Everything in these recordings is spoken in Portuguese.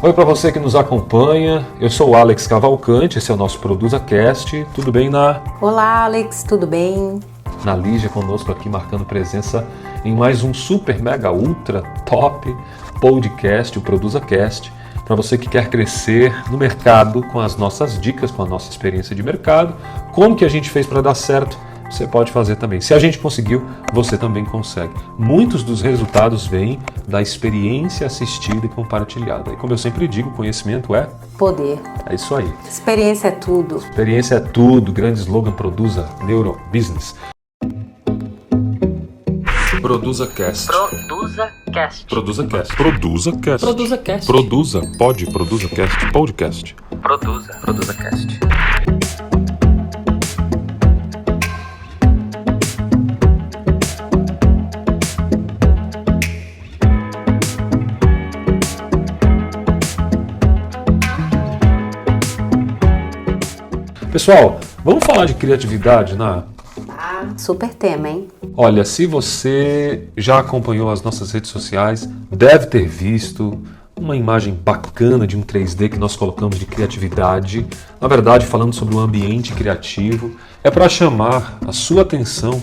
Oi para você que nos acompanha, eu sou o Alex Cavalcante, esse é o nosso ProduzaCast. Tudo bem, Olá, Alex, tudo bem? Lígia conosco aqui, marcando presença em mais um super, mega, ultra, top podcast, o ProduzaCast, para você que quer crescer no mercado com as nossas dicas, com a nossa experiência de mercado, como que a gente fez para dar certo, você pode fazer também. Se a gente conseguiu, você também consegue. Muitos dos resultados vêm da experiência assistida e compartilhada. E como eu sempre digo, conhecimento é poder. É isso aí. Experiência é tudo. Experiência é tudo. Grande slogan, Produza Neurobusiness. ProduzaCast. ProduzaCast. ProduzaCast. ProduzaCast. ProduzaCast. ProduzaCast. Podcast. ProduzaCast. Pessoal, vamos falar de criatividade, Super tema, hein? Olha, se você já acompanhou as nossas redes sociais, deve ter visto uma imagem bacana de um 3D que nós colocamos de criatividade. Na verdade, falando sobre o ambiente criativo, é para chamar a sua atenção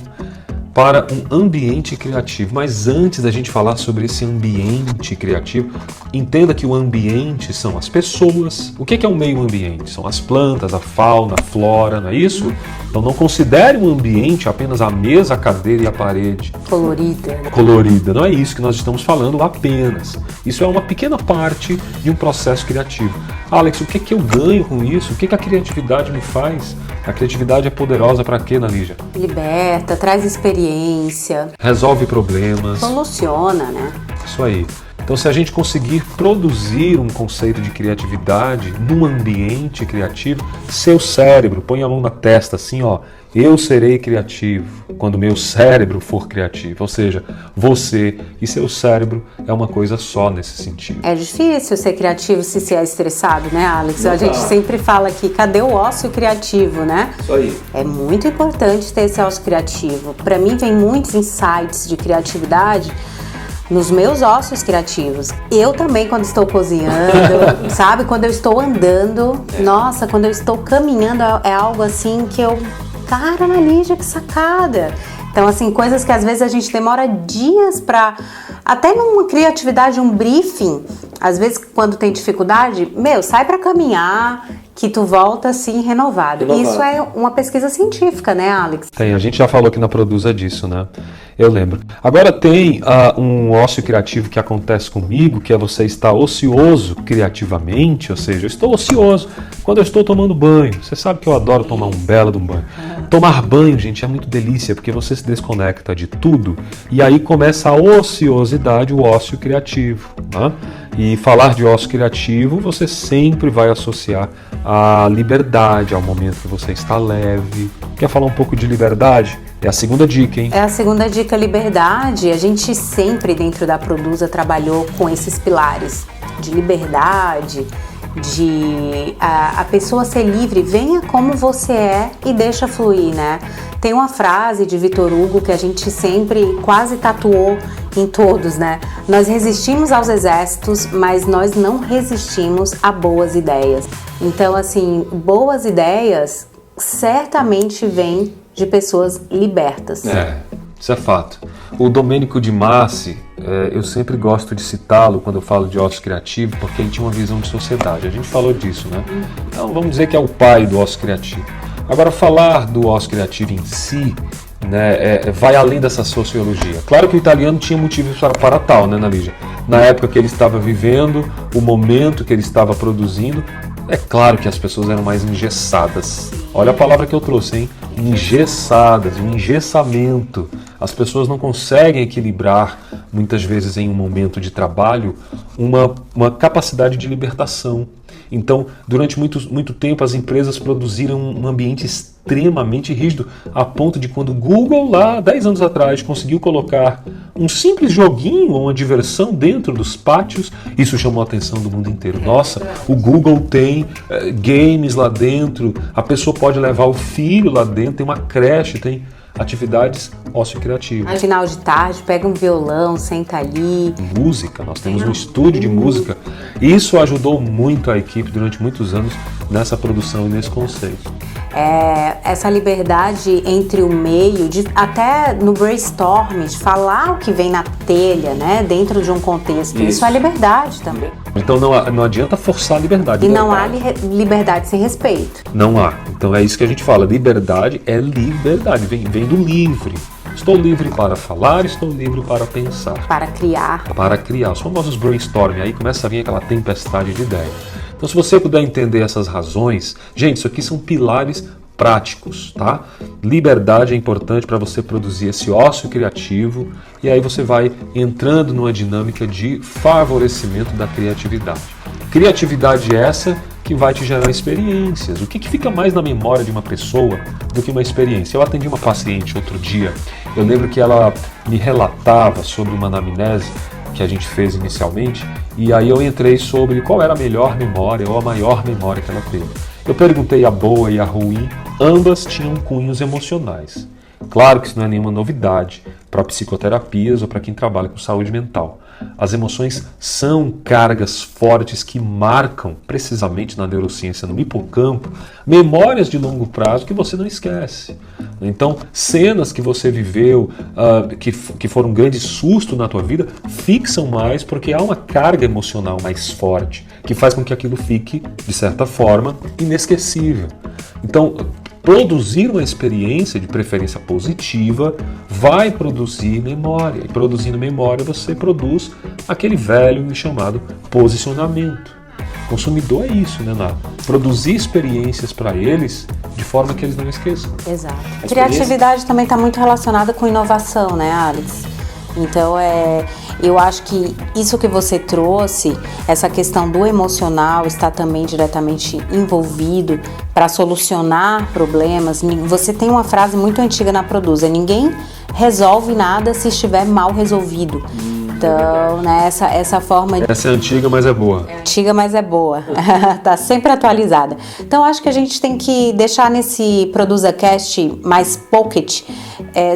para um ambiente criativo. Mas antes da gente falar sobre esse ambiente criativo, entenda que o ambiente são as pessoas. O que é o meio ambiente? São as plantas, a fauna, a flora, não é isso? Então não considere um ambiente apenas a mesa, a cadeira e a parede. Colorida. Não é isso que nós estamos falando apenas. Isso é uma pequena parte de um processo criativo. Alex, o que eu ganho com isso? O que a criatividade me faz? A criatividade é poderosa para quê, Lígia? Liberta, traz experiência. Resolve problemas. Soluciona, né? Isso aí. Então, se a gente conseguir produzir um conceito de criatividade num ambiente criativo, seu cérebro, põe a mão na testa assim, ó, eu serei criativo quando meu cérebro for criativo. Ou seja, você e seu cérebro é uma coisa só nesse sentido. É difícil ser criativo se é estressado, né, Alex? A gente sempre fala aqui, cadê o ócio criativo, né? Isso aí. É muito importante ter esse ócio criativo. Para mim, vem muitos insights de criatividade nos meus ócios criativos. Eu também, quando estou cozinhando, sabe? Quando eu estou andando, nossa, quando eu estou caminhando, é algo assim que eu... Cara, Lígia, que sacada! Então, assim, coisas que às vezes a gente demora dias pra... Até numa criatividade, um briefing, às vezes quando tem dificuldade, sai pra caminhar, que tu volta assim renovado. Isso é uma pesquisa científica, né, Alex? Tem, a gente já falou aqui na Produza disso, né? Eu lembro. Agora tem um ócio criativo que acontece comigo, que é você estar ocioso criativamente, ou seja, eu estou ocioso quando eu estou tomando banho. Você sabe que eu adoro tomar um belo de um banho. Tomar banho, gente, é muito delícia, porque você se desconecta de tudo e aí começa a ociosidade, o ócio criativo, né? E falar de ócio criativo, você sempre vai associar à liberdade, ao momento que você está leve. Quer falar um pouco de liberdade? É a segunda dica, hein? É a segunda dica, liberdade. A gente sempre dentro da Produza trabalhou com esses pilares de liberdade, de a pessoa ser livre, venha como você é e deixa fluir, né? Tem uma frase de Victor Hugo que a gente sempre quase tatuou em todos, né? Nós resistimos aos exércitos, mas nós não resistimos a boas ideias. Então, assim, boas ideias certamente vêm de pessoas libertas. Isso é fato. O Domênico de Masi, eu sempre gosto de citá-lo quando eu falo de ócio criativo, porque ele tinha uma visão de sociedade. A gente falou disso, né? Então vamos dizer que é o pai do ócio criativo. Agora, falar do ócio criativo em si, né, vai além dessa sociologia. Claro que o italiano tinha motivos para tal, né, Lígia? Na época que ele estava vivendo, o momento que ele estava produzindo, é claro que as pessoas eram mais engessadas. Olha a palavra que eu trouxe, hein? Engessadas, um engessamento. As pessoas não conseguem equilibrar, muitas vezes em um momento de trabalho, uma capacidade de libertação. Então, durante muito tempo, as empresas produziram um ambiente extremamente rígido, a ponto de quando o Google, lá 10 anos atrás, conseguiu colocar um simples joguinho ou uma diversão dentro dos pátios, isso chamou a atenção do mundo inteiro. Nossa, o Google tem games lá dentro, a pessoa pode levar o filho lá dentro, tem uma creche, tem... atividades ócio criativo. No final de tarde, pega um violão, senta ali. Música, nós temos um estúdio de música. Isso ajudou muito a equipe durante muitos anos nessa produção e nesse conceito. Essa liberdade entre o meio, até no brainstorming, de falar o que vem na telha, né, dentro de um contexto. Isso é liberdade também. Então não adianta forçar a liberdade. E não há liberdade sem respeito. Não há. Então é isso que a gente fala. Liberdade é liberdade. Vem do livre. Estou livre para falar, estou livre para pensar. Para criar. Para criar. Os famosos brainstorming. Aí começa a vir aquela tempestade de ideias. Então, se você puder entender essas razões, gente, isso aqui são pilares práticos, tá? Liberdade é importante para você produzir esse ócio criativo e aí você vai entrando numa dinâmica de favorecimento da criatividade. Criatividade essa que vai te gerar experiências. O que fica mais na memória de uma pessoa do que uma experiência? Eu atendi uma paciente outro dia, eu lembro que ela me relatava sobre uma anamnese que a gente fez inicialmente, e aí eu entrei sobre qual era a melhor memória ou a maior memória que ela teve. Eu perguntei a boa e a ruim, ambas tinham cunhos emocionais. Claro que isso não é nenhuma novidade para psicoterapias ou para quem trabalha com saúde mental. As emoções são cargas fortes que marcam, precisamente na neurociência, no hipocampo, memórias de longo prazo que você não esquece. Então, cenas que você viveu, que foram um grande susto na tua vida, fixam mais porque há uma carga emocional mais forte, que faz com que aquilo fique, de certa forma, inesquecível. Então, produzir uma experiência de preferência positiva vai produzir memória. E produzindo memória você produz aquele velho e chamado posicionamento. Consumidor é isso, né, Ná? Produzir experiências para eles de forma que eles não esqueçam. Exato. Criatividade também está muito relacionada com inovação, né, Alex? Então, eu acho que isso que você trouxe, essa questão do emocional, está também diretamente envolvido para solucionar problemas. Você tem uma frase muito antiga na Produza: ninguém resolve nada se estiver mal resolvido. Então, né, essa forma... Essa é antiga, mas é boa. Antiga, mas é boa. Tá sempre atualizada. Então, acho que a gente tem que deixar nesse ProduzaCast mais pocket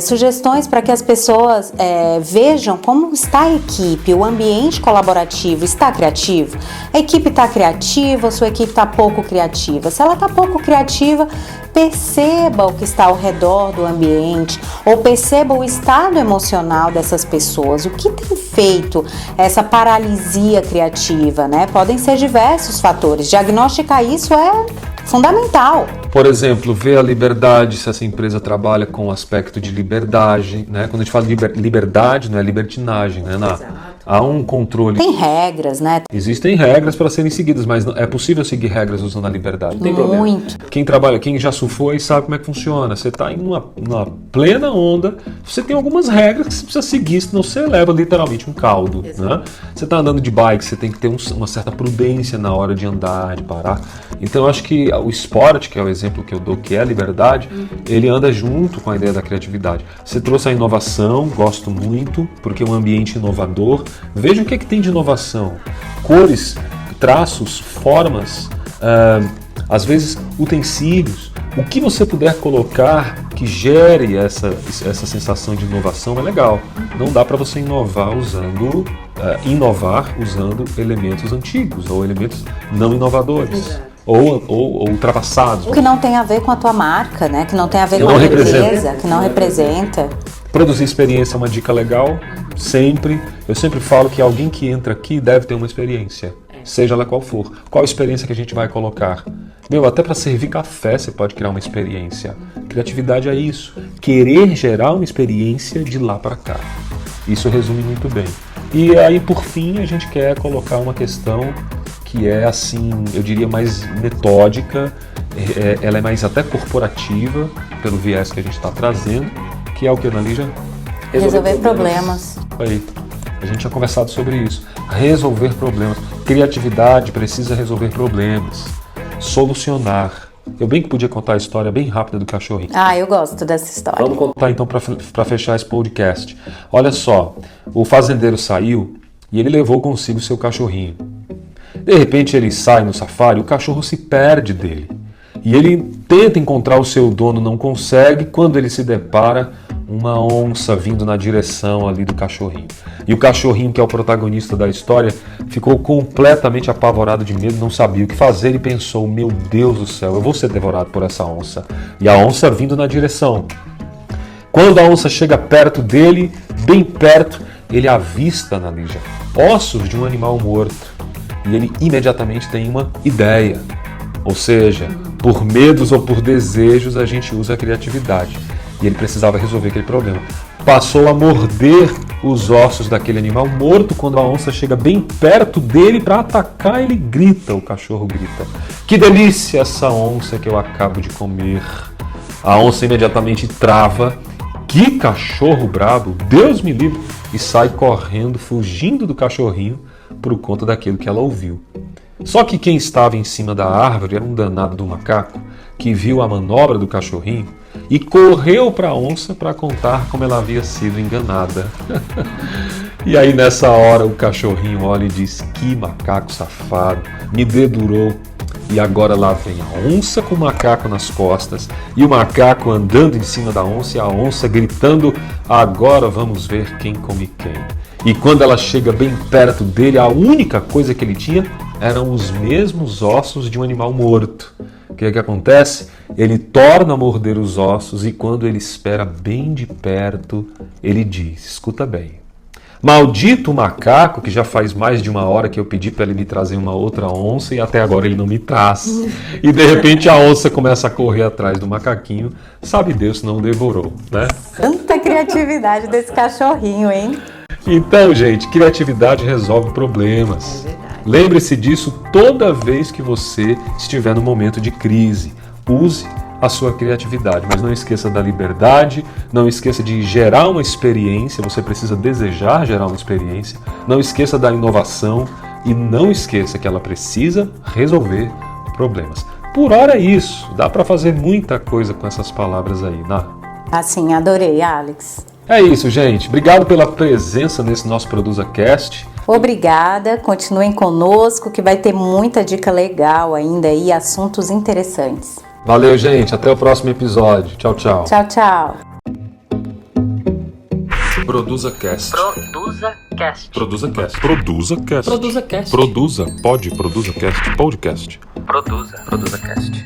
sugestões para que as pessoas vejam como está a equipe, o ambiente colaborativo está criativo. A equipe está criativa, a sua equipe está pouco criativa. Se ela está pouco criativa, perceba o que está ao redor do ambiente, ou perceba o estado emocional dessas pessoas, o que tem feito essa paralisia criativa, né? Podem ser diversos fatores. Diagnosticar isso é fundamental. Por exemplo, ver a liberdade, se essa empresa trabalha com o aspecto de liberdade, né? Quando a gente fala de liberdade, não é libertinagem, né? Há um controle. Tem regras, né? Existem regras para serem seguidas, mas é possível seguir regras usando a liberdade. Não tem problema. Muito. Quem já surfou e sabe como é que funciona. Você está em uma plena onda, você tem algumas regras que você precisa seguir, senão você leva literalmente um caldo. Né? Você está andando de bike, você tem que ter uma certa prudência na hora de andar, de parar. Então eu acho que o esporte, que é o exemplo que eu dou, que é a liberdade, ele anda junto com a ideia da criatividade. Você trouxe a inovação, gosto muito, porque é um ambiente inovador. Veja o que é que tem de inovação. Cores, traços, formas, às vezes utensílios. O que você puder colocar que gere essa sensação de inovação é legal. Não dá para você inovar usando elementos antigos ou elementos não inovadores. Ou ultrapassados. Que não tem a ver com a tua marca, né? Que não tem a ver com a empresa, que não representa. Produzir experiência é uma dica legal, sempre. Eu sempre falo que alguém que entra aqui deve ter uma experiência, seja ela qual for. Qual experiência que a gente vai colocar? Até para servir café você pode criar uma experiência. Criatividade é isso. Querer gerar uma experiência de lá para cá. Isso resume muito bem. E aí, por fim, a gente quer colocar uma questão que é, assim, eu diria mais metódica, ela é mais até corporativa, pelo viés que a gente está trazendo, que é o que, Ana Lígia? Resolver problemas. Aí, a gente tinha conversado sobre isso. Resolver problemas. Criatividade precisa resolver problemas. Solucionar. Eu bem que podia contar a história bem rápida do cachorrinho. Eu gosto dessa história. Vamos contar então para fechar esse podcast. Olha só, o fazendeiro saiu e ele levou consigo o seu cachorrinho. De repente ele sai no safari, o cachorro se perde dele. E ele tenta encontrar o seu dono, não consegue, quando ele se depara uma onça vindo na direção ali do cachorrinho. E o cachorrinho, que é o protagonista da história, ficou completamente apavorado de medo, não sabia o que fazer e pensou, meu Deus do céu, eu vou ser devorado por essa onça. E a onça vindo na direção. Quando a onça chega perto dele, bem perto, ele avista, na Lígia, ossos de um animal morto. E ele imediatamente tem uma ideia. Ou seja, por medos ou por desejos, a gente usa a criatividade. E ele precisava resolver aquele problema. Passou a morder os ossos daquele animal morto. Quando a onça chega bem perto dele para atacar, ele grita, o cachorro grita. Que delícia essa onça que eu acabo de comer. A onça imediatamente trava. Que cachorro brabo, Deus me livre. E sai correndo, fugindo do cachorrinho por conta daquilo que ela ouviu. Só que quem estava em cima da árvore era um danado do macaco que viu a manobra do cachorrinho e correu para a onça para contar como ela havia sido enganada. E aí nessa hora o cachorrinho olha e diz, que macaco safado, me dedurou. E agora lá vem a onça com o macaco nas costas e o macaco andando em cima da onça e a onça gritando, agora vamos ver quem come quem. E quando ela chega bem perto dele, a única coisa que ele tinha eram os mesmos ossos de um animal morto. O que acontece? Ele torna a morder os ossos e quando ele espera bem de perto, ele diz, escuta bem, maldito macaco que já faz mais de 1 hora que eu pedi para ele me trazer uma outra onça e até agora ele não me traz. E de repente a onça começa a correr atrás do macaquinho, sabe Deus se não o devorou, né? Tanta criatividade desse cachorrinho, hein? Então, gente, criatividade resolve problemas. Lembre-se disso toda vez que você estiver no momento de crise. Use a sua criatividade, mas não esqueça da liberdade, não esqueça de gerar uma experiência, você precisa desejar gerar uma experiência, não esqueça da inovação e não esqueça que ela precisa resolver problemas. Por hora é isso, dá para fazer muita coisa com essas palavras aí, né? Assim, adorei, Alex. É isso, gente. Obrigado pela presença nesse nosso ProduzaCast. Obrigada, continuem conosco que vai ter muita dica legal ainda e assuntos interessantes. Valeu, gente. Até o próximo episódio. Tchau, tchau. Tchau, tchau. ProduzaCast. ProduzaCast. ProduzaCast. ProduzaCast. ProduzaCast. ProduzaCast. Podcast. ProduzaCast.